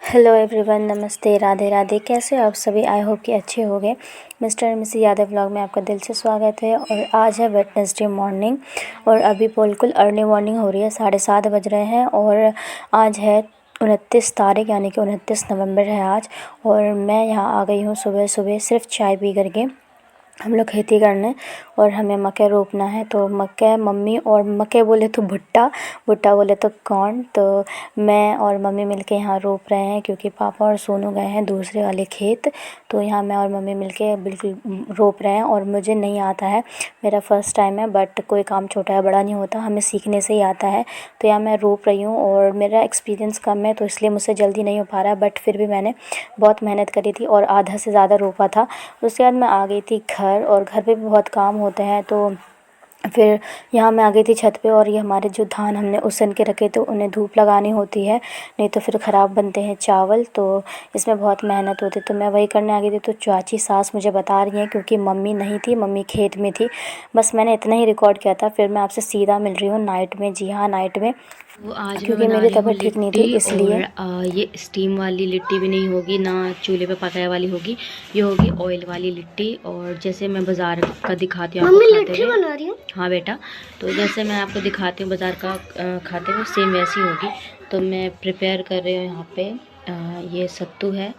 Hello everyone, नमस्ते, राधे राधे। कैसे हो आप सभी? आई होप कि अच्छे होंगे। Mister and Mrs Yadav vlog में आपका दिल से स्वागत है। और आज है वेडनेसडे मॉर्निंग और अभी बिल्कुल अर्ली मॉर्निंग हो रही है, 7:30 बज रहे हैं। और आज है 29 तारीख, यानी कि 29 नवंबर है आज। और मैं यहाँ आ गई हूँ सुबह सुबह सिर्फ चाय पी करके। हम लोग खेती करने और हमें मक्के रोपना है। तो मक्के मम्मी और मक्के बोले तो भुट्टा, भुट्टा बोले तो कॉर्न। तो मैं और मम्मी मिलके यहाँ रोप रहे हैं, क्योंकि पापा और सोनू गए हैं दूसरे वाले खेत। तो यहाँ मैं और मम्मी मिलके बिल्कुल रोप रहे हैं। और मुझे नहीं आता है, मेरा फ़र्स्ट टाइम है, बट कोई काम छोटा या बड़ा नहीं होता, हमें सीखने से ही आता है। तो यहाँ मैं रोप रही हूँ और मेरा एक्सपीरियंस कम है, तो इसलिए मुझसे जल्दी नहीं हो पा रहा है। बट फिर भी मैंने बहुत मेहनत करी थी और आधा से ज़्यादा रोपा था। उसके बाद मैं आ गई थी घर, और घर पे भी बहुत काम होते हैं। तो फिर यहाँ मैं आ गई थी छत पे। और ये हमारे जो धान हमने उसन के रखे थे, उन्हें धूप लगानी होती है, नहीं तो फिर ख़राब बनते हैं चावल। तो इसमें बहुत मेहनत होती है, तो मैं वही करने आ गई थी। तो चाची सास मुझे बता रही हैं, क्योंकि मम्मी नहीं थी, मम्मी खेत में थी। बस मैंने इतना ही रिकॉर्ड किया था। फिर मैं आपसे सीधा मिल रही हूँ नाइट में। जी हाँ, नाइट में, वो आज मैं क्योंकि बना मेरी रही हूँ तबीयत ठीक नहीं थी लिट्टी। इसलिए। और ये स्टीम वाली लिट्टी भी नहीं होगी, ना चूल्हे पे पकाए वाली होगी, ये होगी ऑयल वाली लिट्टी। और जैसे मैं बाज़ार का दिखाती हूँ आपको खाते हुए। बना रही हूँ। हाँ बेटा, तो जैसे मैं आपको दिखाती हूँ बाज़ार का खाते हुए, सेम वैसी होगी। तो मैं प्रिपेयर कर रही हूँ यहाँ पे। ये सत्तू है,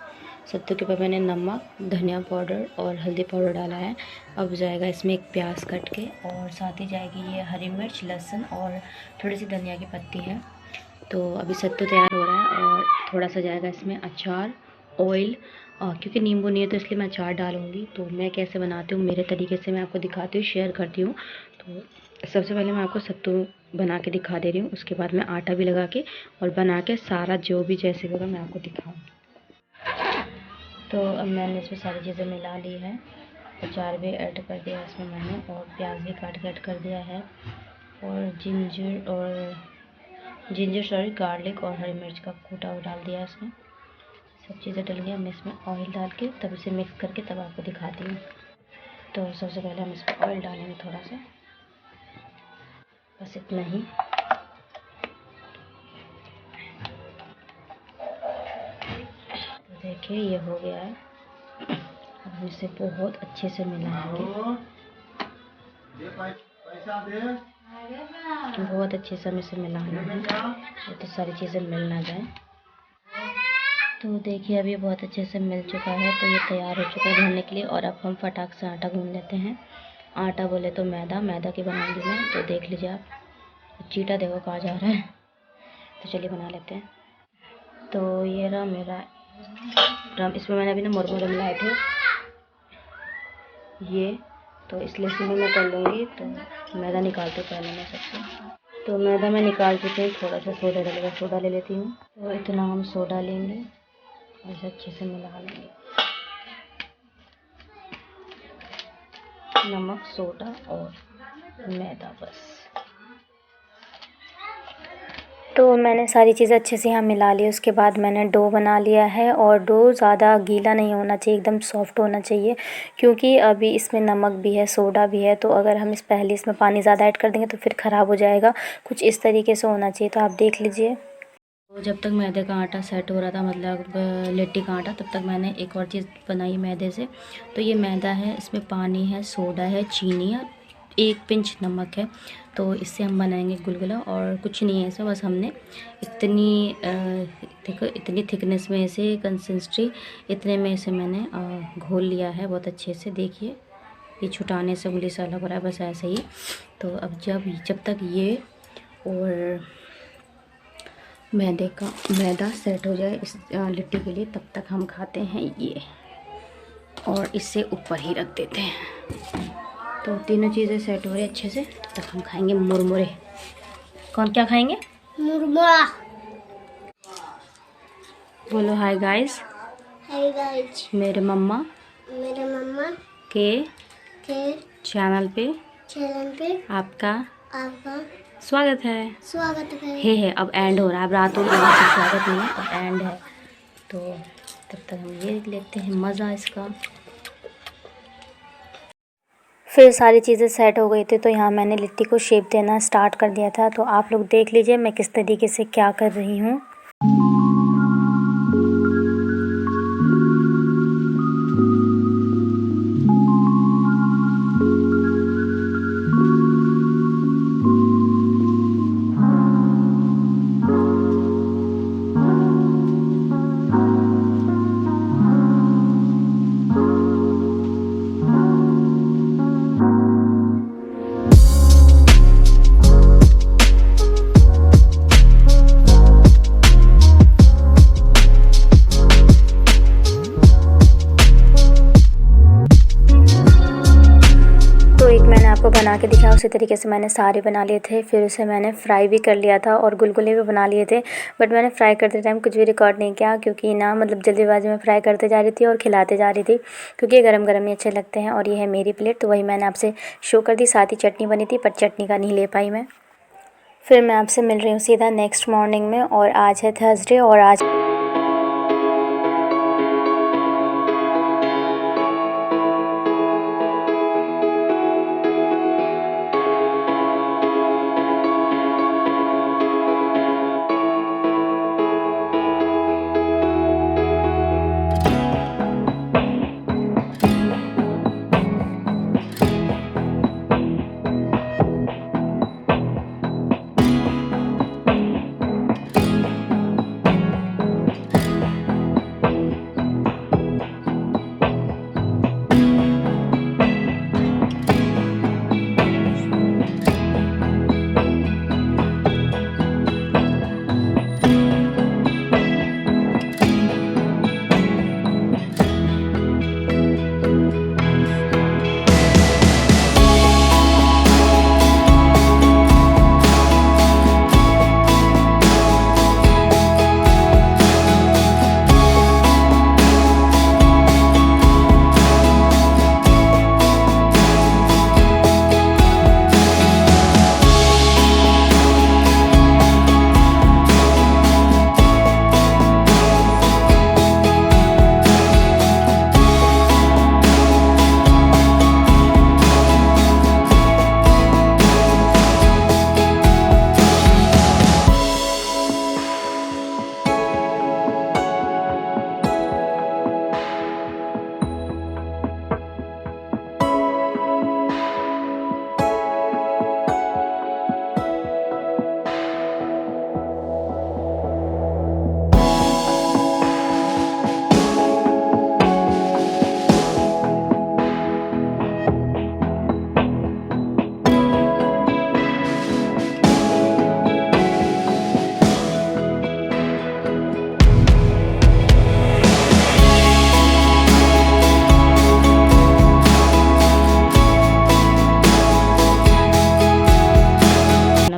सत्तू के ऊपर मैंने नमक, धनिया पाउडर और हल्दी पाउडर डाला है। अब जाएगा इसमें एक प्याज कट के, और साथ ही जाएगी ये हरी मिर्च, लहसुन और थोड़ी सी धनिया की पत्ती है। तो अभी सत्तू तैयार हो रहा है। और थोड़ा सा जाएगा इसमें अचार, ऑयल, और क्योंकि नींबू नहीं है तो इसलिए मैं अचार डालूँगी। तो मैं कैसे बनाती हूँ मेरे तरीके से मैं आपको दिखाती हूँ, शेयर करती हूँ। तो सबसे पहले मैं आपको सत्तू बना के दिखा दे रही हूँ, उसके बाद मैं आटा भी लगा के और बना के सारा जो भी जैसे होगा मैं आपको दिखाऊँगी। तो अब मैंने इसमें सारी चीज़ें मिला ली है। अचार भी ऐड कर दिया इसमें मैंने, और प्याज भी काट के ऐड कर दिया है, और जिंजर गार्लिक और हरी मिर्च का कूटा हुआ डाल दिया इसमें। सब चीज़ें डल गई। मैं इसमें ऑयल डाल के तब इसे मिक्स करके तब आपको दिखाती हूँ। तो सबसे पहले हम इसमें ऑयल डालेंगे थोड़ा सा, बस इतना ही। तो देखिए ये हो गया है। अब हम इसे बहुत अच्छे से मिलाएंगे, बहुत अच्छे से हम इसे मिलाना है, तो सारी चीज़ें मिल ना जाए। तो देखिए अभी बहुत अच्छे से मिल चुका है। तो ये तैयार हो चुका है भरने के लिए। और अब हम फटाक से आटा गूंद लेते हैं। आटा बोले तो मैदा की बनाऊंगी मैं। तो देख लीजिए आप, चीटा देखो कहाँ जा रहा है। तो चलिए बना लेते हैं। तो ये रहा मेरा ड्रम। इसमें मैंने अभी ना मुरमुरे मिलाए थे ये, तो इसलिए इसमें मैं कर लूँगी। तो मैदा निकालते पहले मैं सबसे। तो मैदा मैं निकाल चुकी हूँ, थोड़ा सा सोडा डलेगा, सोडा ले लेती हूँ। तो इतना हम सोडा लेंगे और इसे अच्छे से मिला लेंगे। नमक, सोडा और मैदा, बस। तो मैंने सारी चीज़ें अच्छे से यहाँ मिला ली। उसके बाद मैंने डो बना लिया है। और डो ज़्यादा गीला नहीं होना चाहिए, एकदम सॉफ्ट होना चाहिए, क्योंकि अभी इसमें नमक भी है, सोडा भी है। तो अगर हम पहले इसमें पानी ज़्यादा ऐड कर देंगे तो फिर ख़राब हो जाएगा। कुछ इस तरीके से होना चाहिए, तो आप देख लीजिए। तो जब तक मैदे का आटा सेट हो रहा था, मतलब लिट्टी का आटा, तब तक मैंने एक और चीज़ बनाई मैदे से। तो ये मैदा है, इसमें पानी है, सोडा है, चीनी है, एक पिंच नमक है। तो इससे हम बनाएंगे गुलगुला, और कुछ नहीं है इसमें। बस हमने इतनी देखो इतनी थिकनेस में इसे, कंसिस्टेंसी इतने में इसे मैंने घोल लिया है बहुत अच्छे से। देखिए ये छुटाने से उंगली सा लग रहा है, बस ऐसे ही। तो अब जब तक ये और मैदा सेट हो जाए इस लिट्टी के लिए, तब तक हम खाते हैं ये, और इससे ऊपर ही रख देते हैं। तो तीनों चीज़ें सेट हो रही अच्छे से, तब तक हम खाएंगे मुरमुरे। कौन क्या खाएंगे? मुरमुरा। बोलो हाय गाइस। Hi guys. मेरे मम्मा के चैनल पे आपका स्वागत है। है अब एंड हो रहा है, अब रात हो रही है, स्वागत नहीं है, अब एंड है। तो तब तक हम ये लेते हैं मज़ा इसका। फिर सारी चीज़ें सेट हो गई थी, तो यहाँ मैंने लिट्टी को शेप देना स्टार्ट कर दिया था। तो आप लोग देख लीजिए मैं किस तरीके से क्या कर रही हूँ। उसी तरीके से मैंने सारे बना लिए थे। फिर उसे मैंने फ्राई भी कर लिया था और गुलगुले भी बना लिए थे, बट मैंने फ्राई करते टाइम कुछ भी रिकॉर्ड नहीं किया क्योंकि ना मतलब जल्दीबाजी में फ्राई करते जा रही थी और खिलाते जा रही थी, क्योंकि ये गरम गरम ही अच्छे लगते हैं। और ये है मेरी प्लेट, तो वही मैंने आपसे शो कर दी। साथ ही चटनी बनी थी, पर चटनी का नहीं ले पाई मैं। फिर मैं आपसे मिल रही हूँ सीधा नेक्स्ट मॉर्निंग में, और आज है थर्सडे और आज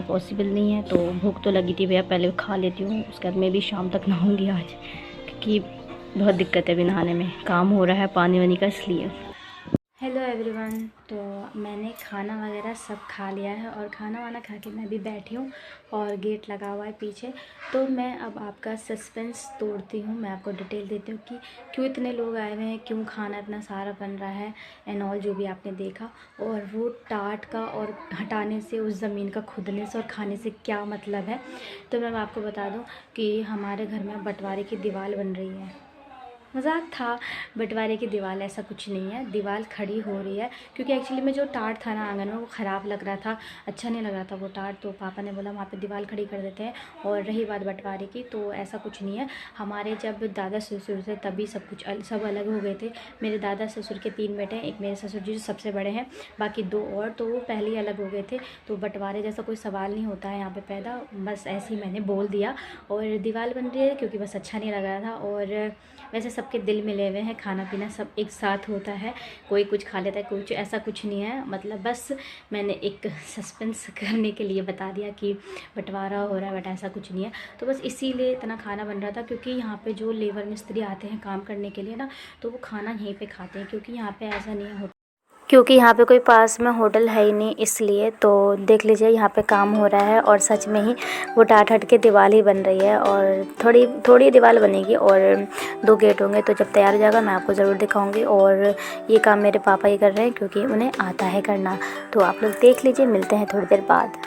पॉसिबल नहीं है, तो भूख तो लगी थी भैया, पहले खा लेती हूँ, उसके बाद मैं भी शाम तक नहाऊंगी आज, क्योंकि बहुत दिक्कत है अभी नहाने में, काम हो रहा है पानी वानी का, इसलिए। हेलो एवरीवन, तो मैंने खाना वगैरह सब खा लिया है और खाना वाना खा के मैं भी बैठी हूँ और गेट लगा हुआ है पीछे। तो मैं अब आपका सस्पेंस तोड़ती हूँ, मैं आपको डिटेल देती हूँ कि क्यों इतने लोग आए हुए हैं, क्यों खाना इतना सारा बन रहा है एंड ऑल, जो भी आपने देखा। और वो टाट का और हटाने से, उस ज़मीन का खुदने से और खाने से क्या मतलब है। तो मैं आपको बता दूँ कि हमारे घर में बंटवारे की दीवार बन रही है। मज़ाक था, बंटवारे की दीवार ऐसा कुछ नहीं है, दीवार खड़ी हो रही है, क्योंकि एक्चुअली में जो टाट था ना आंगन में, वो ख़राब लग रहा था, अच्छा नहीं लग रहा था वो टाट। तो पापा ने बोला वहाँ पे दीवार खड़ी कर देते हैं। और रही बात बंटवारे की, तो ऐसा कुछ नहीं है। हमारे जब दादा ससुर थे तभी सब कुछ सब अलग हो गए थे। मेरे दादा ससुर के 3 बेटे हैं, एक मेरे ससुर जी जो सबसे बड़े हैं, बाकी 2 और, तो वो पहले ही अलग हो गए थे। तो बंटवारे जैसा कोई सवाल नहीं होता है यहाँ पे पैदा, बस ऐसे ही मैंने बोल दिया। और दीवार बन रही है क्योंकि बस अच्छा नहीं लग रहा था। और वैसे सबके दिल मिले हुए हैं, खाना पीना सब एक साथ होता है, कोई कुछ खा लेता है, कुछ ऐसा कुछ नहीं है। मतलब बस मैंने एक सस्पेंस करने के लिए बता दिया कि बंटवारा हो रहा है, बट ऐसा कुछ नहीं है। तो बस इसीलिए इतना खाना बन रहा था, क्योंकि यहाँ पे जो लेबर मिस्त्री आते हैं काम करने के लिए ना, तो वो खाना यहीं पे खाते हैं, क्योंकि यहाँ पे ऐसा नहीं होता, क्योंकि यहाँ पे कोई पास में होटल है ही नहीं, इसलिए। तो देख लीजिए यहाँ पे काम हो रहा है और सच में ही वो टाट हट के दीवार ही बन रही है, और थोड़ी थोड़ी दीवार बनेगी और 2 गेट होंगे। तो जब तैयार हो जाएगा मैं आपको ज़रूर दिखाऊंगी। और ये काम मेरे पापा ही कर रहे हैं, क्योंकि उन्हें आता है करना। तो आप लोग देख लीजिए, मिलते हैं थोड़ी देर बाद।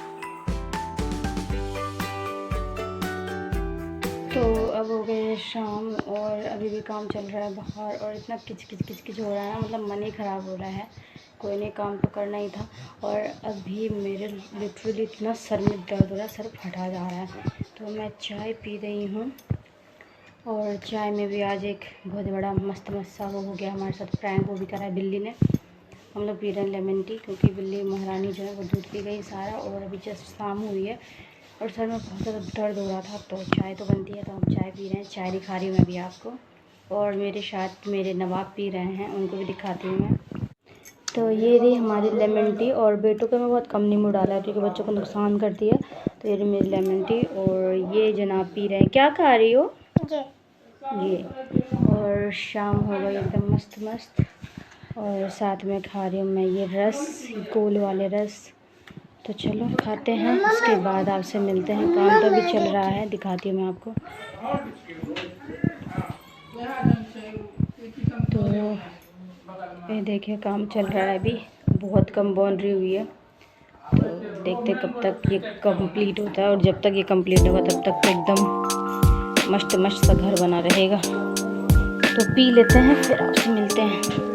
तो अब हो गए शाम और अभी भी काम चल रहा है बाहर, और इतना किच हो रहा है, मतलब मन ही ख़राब हो रहा है। कोई नहीं, काम तो करना ही था। और अभी मेरे लिटरली इतना सर में दर्द हो रहा है, सर फटा जा रहा है। तो मैं चाय पी रही हूँ, और चाय में भी आज एक बहुत बड़ा मस्त सा वो हो गया हमारे साथ प्रैंक, वो भी करा है बिल्ली ने। हम लोग पी रहे हैं लेमन टी, क्योंकि बिल्ली महारानी जो है वो दूध पी गई सारा, और अभी जस्ट शाम हुई है और सर में बहुत ज़्यादा दर्द हो रहा था। तो चाय तो बनती है, तो हम चाय पी रहे हैं, चाय दिखा रही हूँ मैं भी आपको। और मेरे साथ मेरे नवाब पी रहे हैं, उनको भी दिखाती हूँ मैं। तो ये रही हमारी लेमन टी। और बेटों को मैं बहुत कम नींबू डाला है क्योंकि बच्चों को नुकसान करती है। तो ये रही मेरी लेमन टी और ये जनाब पी रहे हैं। क्या खा रही हो? ये। और शाम हो गई एकदम मस्त मस्त। और साथ में खा रही हूँ मैं ये रस, गोल वाले रस। तो चलो खाते हैं, उसके बाद आपसे मिलते हैं। काम तो अभी चल रहा है, दिखाती हूँ मैं आपको। तो ये देखिए काम चल रहा है अभी, बहुत कम बाउंड्री हुई है। तो देखते कब तक ये कंप्लीट होता है, और जब तक ये कंप्लीट होगा तब तक तो एकदम मस्त मस्त सा घर बना रहेगा। तो पी लेते हैं, फिर आपसे मिलते हैं।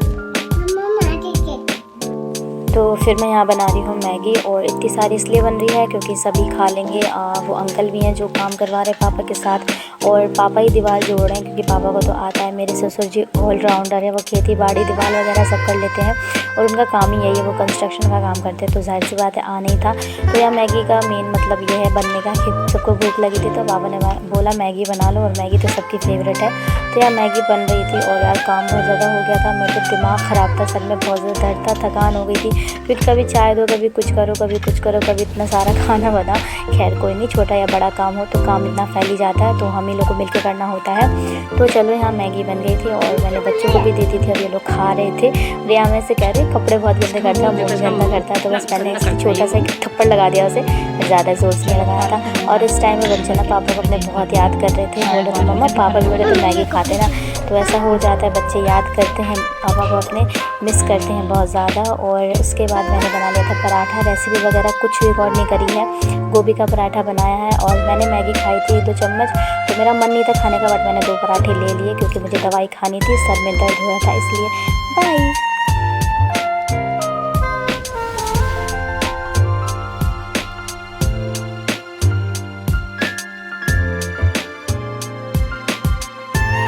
तो फिर मैं यहाँ बना रही हूँ मैगी, और इतनी सारी इसलिए बन रही है क्योंकि सभी खा लेंगे। वो अंकल भी हैं जो काम करवा रहे हैं पापा के साथ, और पापा ही दीवार जोड़ रहे हैं क्योंकि पापा को तो आता है। मेरे ससुर जी ऑलराउंडर है, वो खेती बाड़ी दीवार वगैरह सब कर लेते हैं, और उनका काम ही यही है, वो कंस्ट्रक्शन का काम करते हैं। तो जाहिर सी बात है आ नहीं था। तो यह मैगी का मेन मतलब ये है बनने का कि सबको भूख लगी थी तो पापा ने बोला मैगी बना लो, और मैगी तो सबकी फेवरेट है। तो यह मैगी बन रही थी, और यार काम बहुत ज़्यादा हो गया था। मेरा तो दिमाग ख़राब था, सर में बहुत ज़्यादा दर्द था, थकान हो गई थी। फिर कभी चाय दो, कभी कुछ करो, कभी कुछ करो, कभी इतना सारा खाना बना। खैर कोई नहीं, छोटा या बड़ा काम हो तो काम इतना फैल ही जाता है, तो हम ही लोग को मिलकर करना होता है। तो चलो यहाँ मैगी बन गई थी, और मैंने बच्चों को भी दे दी थी, और ये लोग खा रहे थे। और यहाँ मैं से कह रही कपड़े बहुत गंदे करता है, मुँह गंदा करता है, तो बस मैंने छोटा सा एक थप्पड़ लगा दिया उसे, ज़्यादा जोर से नहीं लगाया था। और इस टाइम में बच्चे ना पापा को अपने बहुत याद कर रहे थे, बोल रहे थे मम्मा पापा भी बोले तो मैगी खाते ना। तो ऐसा हो जाता है, बच्चे याद करते हैं पापा को, अपने मिस करते हैं बहुत ज़्यादा। और उसके बाद मैंने बना लिया था पराठा। रेसिपी वगैरह कुछ रिकॉर्ड नहीं करी है, गोभी का पराठा बनाया है। और मैंने मैगी खाई थी 2 चम्मच, तो मेरा मन नहीं था खाने का, बट मैंने 2 पराठे ले लिए क्योंकि मुझे दवाई खानी थी, सर में दर्द हो रहा था इसलिए। बाय।